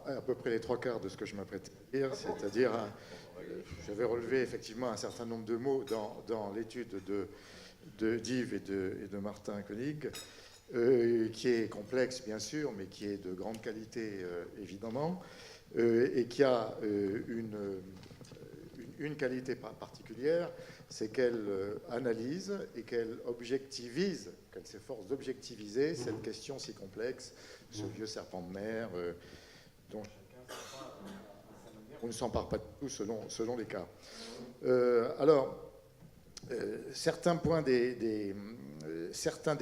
à peu près les trois quarts de ce que je m'apprête à dire, c'est-à-dire, j'avais relevé effectivement un certain nombre de mots dans l'étude d'Yves et de Martin Koenig, qui est complexe, bien sûr, mais qui est de grande qualité, évidemment, et qui a une qualité particulière, c'est qu'elle analyse et qu'elle objectivise, qu'elle s'efforce d'objectiviser cette question si complexe, ce vieux serpent de mer, dont chacun on ne s'empare pas de tout selon les cas. Alors, certains des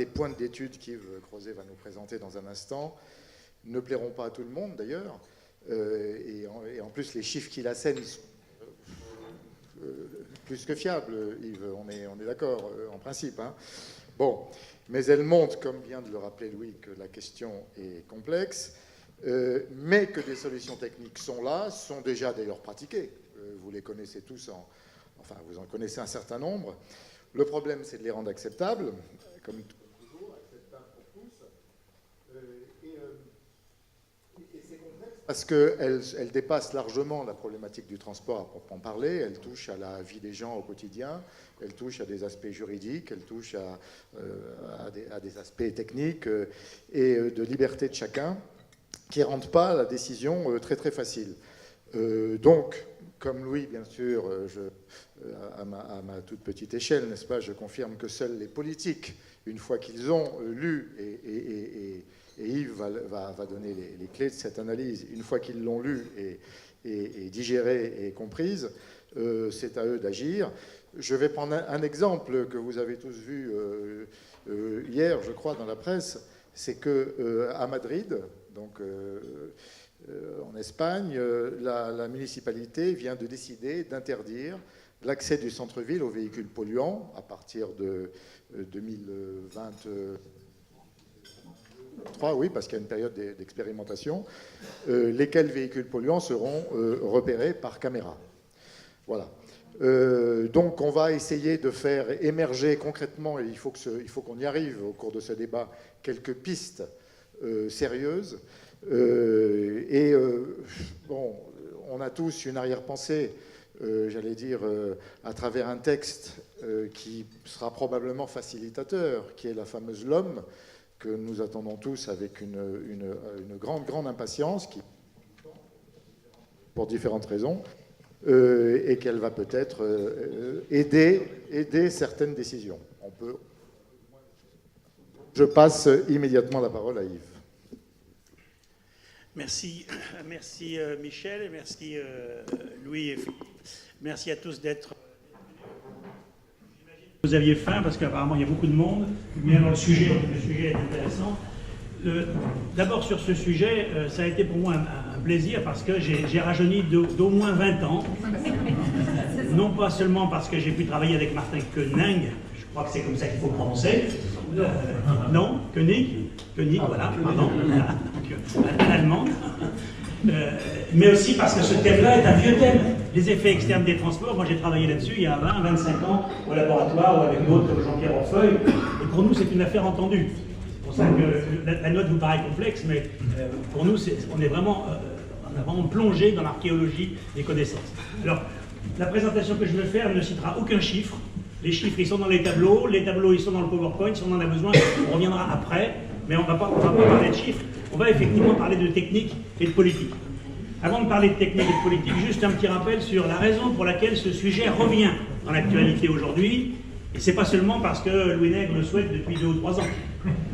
points d'étude qu'Yves Crozet va nous présenter dans un instant ne plairont pas à tout le monde, d'ailleurs, et en plus, les chiffres qu'il assène sont plus que fiables, Yves, on est d'accord, en principe. Hein. Bon, mais elle montre, comme vient de le rappeler Louis, que la question est complexe, mais que des solutions techniques sont là, sont déjà d'ailleurs pratiquées. Vous les connaissez tous, enfin, vous en connaissez un certain nombre. Le problème, c'est de les rendre acceptables, comme toujours, acceptables pour tous. Et c'est complexe parce qu'elle dépasse largement la problématique du transport à proprement parler. Elle touche à la vie des gens au quotidien, elle touche à des aspects juridiques, elle touche à des aspects techniques et de liberté de chacun qui ne rendent pas la décision très très facile. Donc, comme Louis, bien sûr, à ma toute petite échelle, n'est-ce pas, je confirme que seuls les politiques, une fois qu'ils ont lu, et Yves va donner les clés de cette analyse, une fois qu'ils l'ont lu et digérée et comprise, c'est à eux d'agir. Je vais prendre un exemple que vous avez tous vu hier, je crois, dans la presse, c'est qu'à Madrid, donc en Espagne, la municipalité vient de décider d'interdire l'accès du centre-ville aux véhicules polluants à partir de 2023, oui, parce qu'il y a une période d'expérimentation, lesquels véhicules polluants seront repérés par caméra. Voilà. Donc on va essayer de faire émerger concrètement, et il faut qu'on y arrive au cours de ce débat, quelques pistes sérieuses. Bon, on a tous une arrière-pensée, j'allais dire, à travers un texte qui sera probablement facilitateur, qui est la fameuse LOM, que nous attendons tous avec une grande impatience, pour différentes raisons, et qu'elle va peut-être aider certaines décisions. Je passe immédiatement la parole à Yves. Merci Michel, et merci Louis et Philippe. Merci à tous d'être... Vous aviez faim parce qu'apparemment il y a beaucoup de monde, mais alors le sujet est intéressant. D'abord sur ce sujet, ça a été pour moi un plaisir parce que j'ai rajeuni d'au moins 20 ans. Non pas seulement parce que j'ai pu travailler avec Martin Koenig, je crois que c'est comme ça qu'il faut prononcer. Non, Koenig, voilà, pardon, à l'allemande. Mais aussi parce que ce thème-là est un vieux thème. Les effets externes des transports, moi j'ai travaillé là-dessus il y a 20, 25 ans au laboratoire ou avec d'autres comme Jean-Pierre Orfeuille. Et pour nous, c'est une affaire entendue. C'est pour ça que la note vous paraît complexe, mais pour nous, on a vraiment plongé dans l'archéologie des connaissances. Alors, la présentation que je vais faire ne citera aucun chiffre. Les chiffres, ils sont dans les tableaux ils sont dans le PowerPoint, si on en a besoin, on reviendra après, mais on ne va pas parler de chiffres, on va effectivement parler de technique et de politique. Avant de parler de technique et de politique, juste un petit rappel sur la raison pour laquelle ce sujet revient dans l'actualité aujourd'hui, et c'est pas seulement parce que Louis Nègre le souhaite depuis 2 ou 3 ans,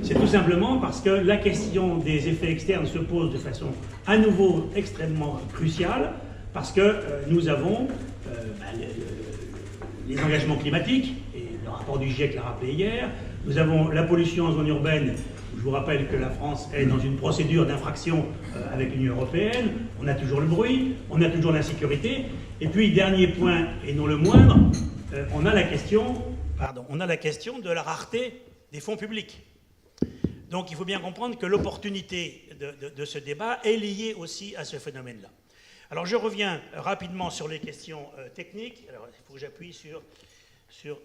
c'est tout simplement parce que la question des effets externes se pose de façon à nouveau extrêmement cruciale, parce que nous avons les engagements climatiques, et le rapport du GIEC l'a rappelé hier, nous avons la pollution en zone urbaine. Je vous rappelle que la France est dans une procédure d'infraction avec l'Union européenne, on a toujours le bruit, on a toujours l'insécurité, et puis dernier point, et non le moindre, on a la question de la rareté des fonds publics. Donc il faut bien comprendre que l'opportunité de ce débat est liée aussi à ce phénomène-là. Alors je reviens rapidement sur les questions techniques. Alors il faut que j'appuie sur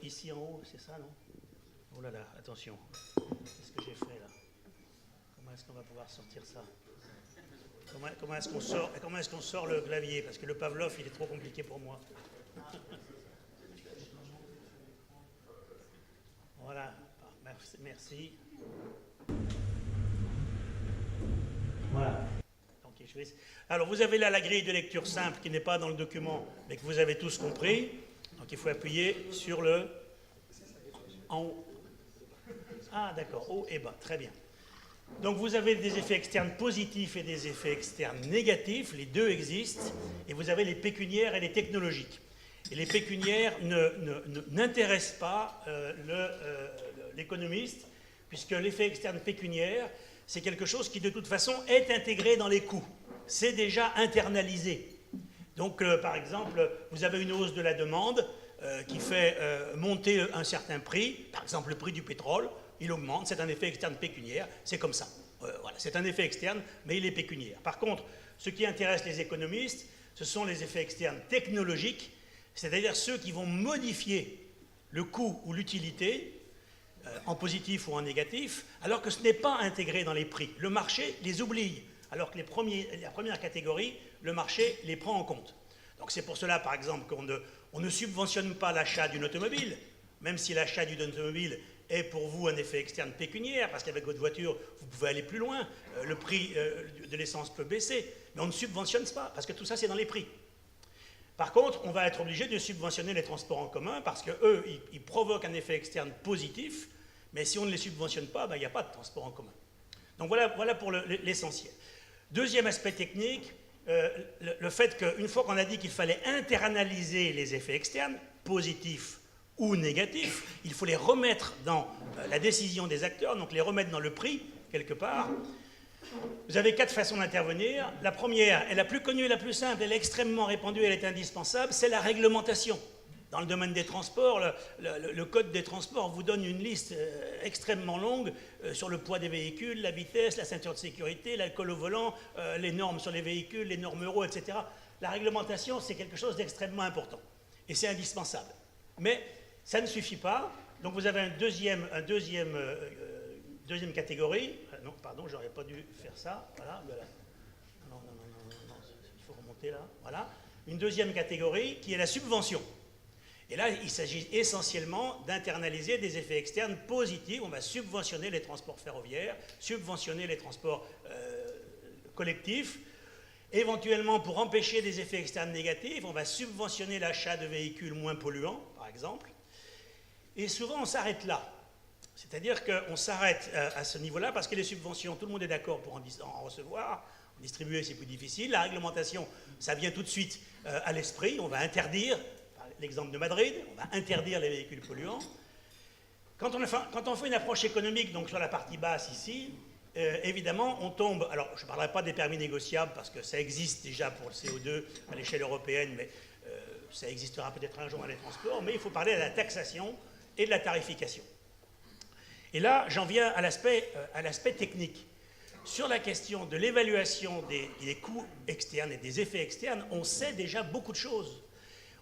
ici en haut, c'est ça, non? Oh là là, attention. Qu'est-ce que j'ai fait là? Comment est-ce qu'on va pouvoir sortir ça? Comment est-ce qu'on sort le clavier? Parce que le Pavlov, il est trop compliqué pour moi. Voilà, merci. Voilà. Alors, vous avez là la grille de lecture simple qui n'est pas dans le document, mais que vous avez tous compris. Donc, il faut appuyer sur le... En haut. Ah, d'accord, haut et bas, très bien. Donc, vous avez des effets externes positifs et des effets externes négatifs, les deux existent, et vous avez les pécuniaires et les technologiques. Et les pécuniaires n'intéressent pas l'économiste, puisque l'effet externe pécuniaire, c'est quelque chose qui, de toute façon, est intégré dans les coûts. C'est déjà internalisé. Donc, par exemple, vous avez une hausse de la demande qui fait monter un certain prix, par exemple le prix du pétrole, il augmente, c'est un effet externe pécuniaire, c'est comme ça. Voilà, c'est un effet externe, mais il est pécuniaire. Par contre, ce qui intéresse les économistes, ce sont les effets externes technologiques, c'est-à-dire ceux qui vont modifier le coût ou l'utilité en positif ou en négatif, alors que ce n'est pas intégré dans les prix. Le marché les oublie, alors que la première catégorie, le marché les prend en compte. Donc c'est pour cela, par exemple, qu'on ne subventionne pas l'achat d'une automobile, même si l'achat d'une automobile est pour vous un effet externe pécuniaire, parce qu'avec votre voiture, vous pouvez aller plus loin, le prix de l'essence peut baisser, mais on ne subventionne pas, parce que tout ça, c'est dans les prix. Par contre, on va être obligé de subventionner les transports en commun, parce qu'eux, ils provoquent un effet externe positif, mais si on ne les subventionne pas, il n'y a pas de transport en commun. Donc voilà pour l'essentiel. Deuxième aspect technique, le fait qu'une fois qu'on a dit qu'il fallait internaliser les effets externes, positifs ou négatifs, il faut les remettre dans la décision des acteurs, donc les remettre dans le prix, quelque part. Vous avez 4 façons d'intervenir. La première est la plus connue et la plus simple, elle est extrêmement répandue, elle est indispensable, c'est la réglementation. Dans le domaine des transports, le code des transports vous donne une liste extrêmement longue sur le poids des véhicules, la vitesse, la ceinture de sécurité, l'alcool au volant, les normes sur les véhicules, les normes euro, etc. La réglementation, c'est quelque chose d'extrêmement important et c'est indispensable. Mais ça ne suffit pas. Donc vous avez une deuxième catégorie. Non, pardon, j'aurais pas dû faire ça. Voilà. Non, il faut remonter là. Voilà. Une deuxième catégorie qui est la subvention. Et là, il s'agit essentiellement d'internaliser des effets externes positifs. On va subventionner les transports ferroviaires, subventionner les transports collectifs. Éventuellement, pour empêcher des effets externes négatifs, on va subventionner l'achat de véhicules moins polluants, par exemple. Et souvent, on s'arrête là. C'est-à-dire qu'on s'arrête à ce niveau-là parce que les subventions, tout le monde est d'accord pour en recevoir. En distribuer, c'est plus difficile. La réglementation, ça vient tout de suite à l'esprit. On va interdire, l'exemple de Madrid, on va interdire les véhicules polluants. Quand on fait une approche économique, donc sur la partie basse ici, évidemment, on tombe... Alors, je ne parlerai pas des permis négociables parce que ça existe déjà pour le CO2 à l'échelle européenne, mais ça existera peut-être un jour dans les transports. Mais il faut parler de la taxation et de la tarification. Et là, j'en viens à l'aspect technique. Sur la question de l'évaluation des coûts externes et des effets externes, on sait déjà beaucoup de choses.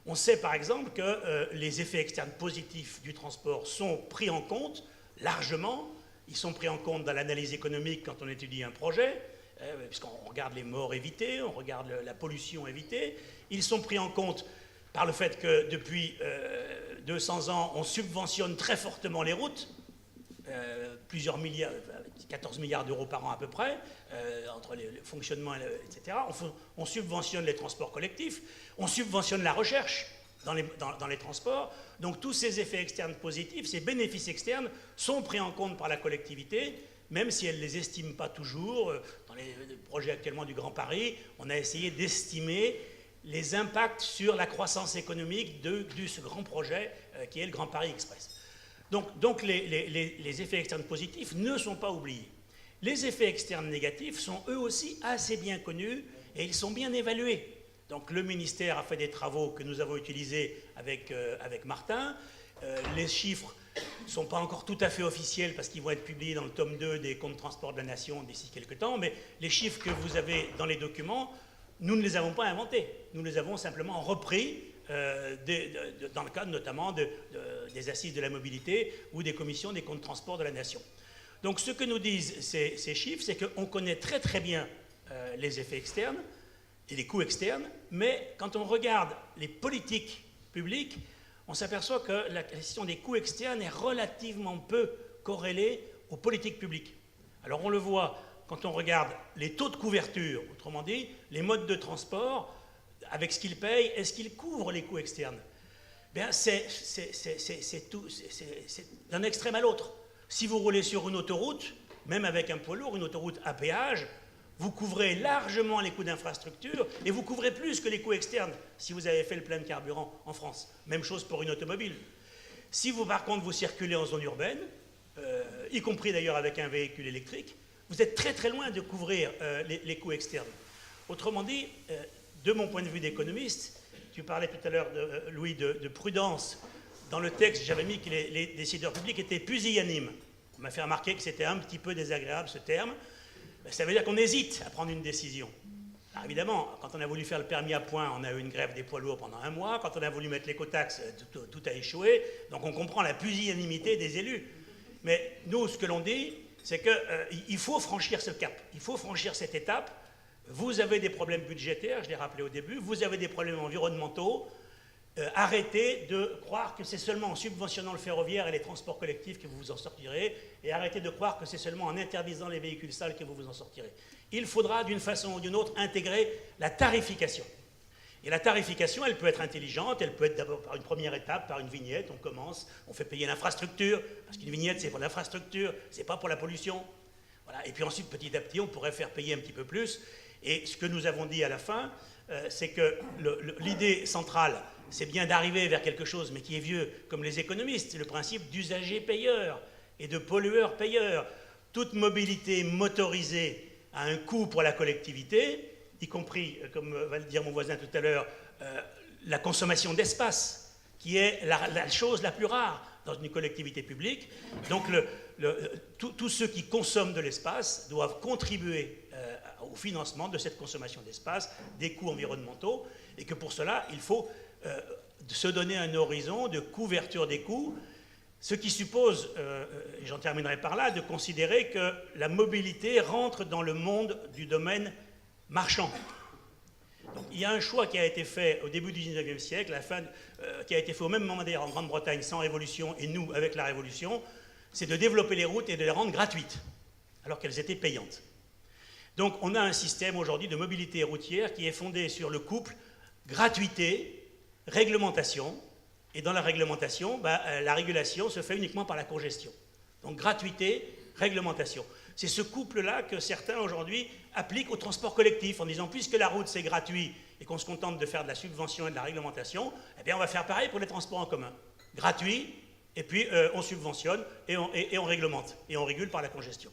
On sait par exemple que les effets externes positifs du transport sont pris en compte largement. Ils sont pris en compte dans l'analyse économique quand on étudie un projet, puisqu'on regarde les morts évitées, on regarde la pollution évitée. Ils sont pris en compte par le fait que depuis 200 ans, on subventionne très fortement les routes, plusieurs milliards, 14 milliards d'euros par an à peu près, entre le fonctionnement, etc. On subventionne les transports collectifs, on subventionne la recherche dans les transports. Donc tous ces effets externes positifs, ces bénéfices externes sont pris en compte par la collectivité, même si elle ne les estime pas toujours. Dans les projets actuellement du Grand Paris, on a essayé d'estimer les impacts sur la croissance économique de ce grand projet qui est le Grand Paris Express. Donc les effets externes positifs ne sont pas oubliés. Les effets externes négatifs sont eux aussi assez bien connus et ils sont bien évalués. Donc le ministère a fait des travaux que nous avons utilisés avec Martin. Les chiffres ne sont pas encore tout à fait officiels parce qu'ils vont être publiés dans le tome 2 des comptes transport de la nation d'ici quelques temps, mais les chiffres que vous avez dans les documents, nous ne les avons pas inventés. Nous les avons simplement repris dans le cadre notamment des assises de la mobilité ou des commissions des comptes transport de la nation. Donc ce que nous disent ces chiffres, c'est qu'on connaît très très bien les effets externes et les coûts externes, mais quand on regarde les politiques publiques, on s'aperçoit que la question des coûts externes est relativement peu corrélée aux politiques publiques. Alors on le voit quand on regarde les taux de couverture, autrement dit, les modes de transport, avec ce qu'ils payent, est-ce qu'ils couvrent les coûts externes? Bien, c'est d'un extrême à l'autre. Si vous roulez sur une autoroute, même avec un poids lourd, une autoroute à péage, vous couvrez largement les coûts d'infrastructure et vous couvrez plus que les coûts externes si vous avez fait le plein de carburant en France. Même chose pour une automobile. Si vous, par contre, vous circulez en zone urbaine, y compris d'ailleurs avec un véhicule électrique, vous êtes très très loin de couvrir les coûts externes. Autrement dit, de mon point de vue d'économiste, tu parlais tout à l'heure, Louis, de prudence. Dans le texte, j'avais mis que les décideurs publics étaient pusillanimes. On m'a fait remarquer que c'était un petit peu désagréable ce terme. Ça veut dire qu'on hésite à prendre une décision. Alors évidemment, quand on a voulu faire le permis à points, on a eu une grève des poids lourds pendant un mois. Quand on a voulu mettre l'écotaxe, tout a échoué. Donc on comprend la pusillanimité des élus. Mais nous, ce que l'on dit, c'est qu'il faut franchir ce cap. Il faut franchir cette étape. Vous avez des problèmes budgétaires, je l'ai rappelé au début. Vous avez des problèmes environnementaux. Arrêtez de croire que c'est seulement en subventionnant le ferroviaire et les transports collectifs que vous vous en sortirez, et arrêtez de croire que c'est seulement en interdisant les véhicules sales que vous vous en sortirez. Il faudra d'une façon ou d'une autre intégrer la tarification. Et la tarification, elle peut être intelligente, elle peut être d'abord par une première étape, par une vignette, on commence, on fait payer l'infrastructure, parce qu'une vignette c'est pour l'infrastructure, c'est pas pour la pollution. Voilà. Et puis ensuite, petit à petit, on pourrait faire payer un petit peu plus. Et ce que nous avons dit à la fin, c'est que l'idée centrale, c'est bien d'arriver vers quelque chose, mais qui est vieux, comme les économistes, c'est le principe d'usager-payeur et de pollueur-payeur. Toute mobilité motorisée a un coût pour la collectivité, y compris, comme va le dire mon voisin tout à l'heure, la consommation d'espace, qui est la chose la plus rare dans une collectivité publique. Donc tous ceux qui consomment de l'espace doivent contribuer au financement de cette consommation d'espace, des coûts environnementaux, et que pour cela, il faut se donner un horizon de couverture des coûts, ce qui suppose, et j'en terminerai par là, de considérer que la mobilité rentre dans le monde du domaine marchand. Donc, il y a un choix qui a été fait au début du 19e siècle, qui a été fait au même moment d'ailleurs en Grande-Bretagne sans révolution, et nous avec la révolution, c'est de développer les routes et de les rendre gratuites, alors qu'elles étaient payantes. Donc on a un système aujourd'hui de mobilité routière qui est fondé sur le couple gratuité, réglementation, et dans la réglementation, la régulation se fait uniquement par la congestion. Donc gratuité, réglementation. C'est ce couple-là que certains aujourd'hui appliquent au transport collectif en disant puisque la route c'est gratuit et qu'on se contente de faire de la subvention et de la réglementation, eh bien on va faire pareil pour les transports en commun. Gratuit, et puis on subventionne et on réglemente, et on régule par la congestion.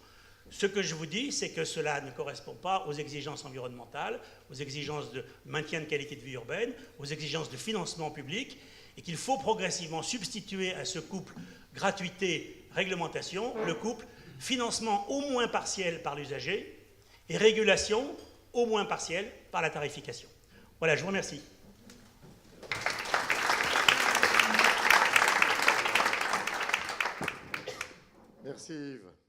Ce que je vous dis, c'est que cela ne correspond pas aux exigences environnementales, aux exigences de maintien de qualité de vie urbaine, aux exigences de financement public, et qu'il faut progressivement substituer à ce couple gratuité-réglementation le couple financement au moins partiel par l'usager et régulation au moins partielle par la tarification. Voilà, je vous remercie. Merci Yves.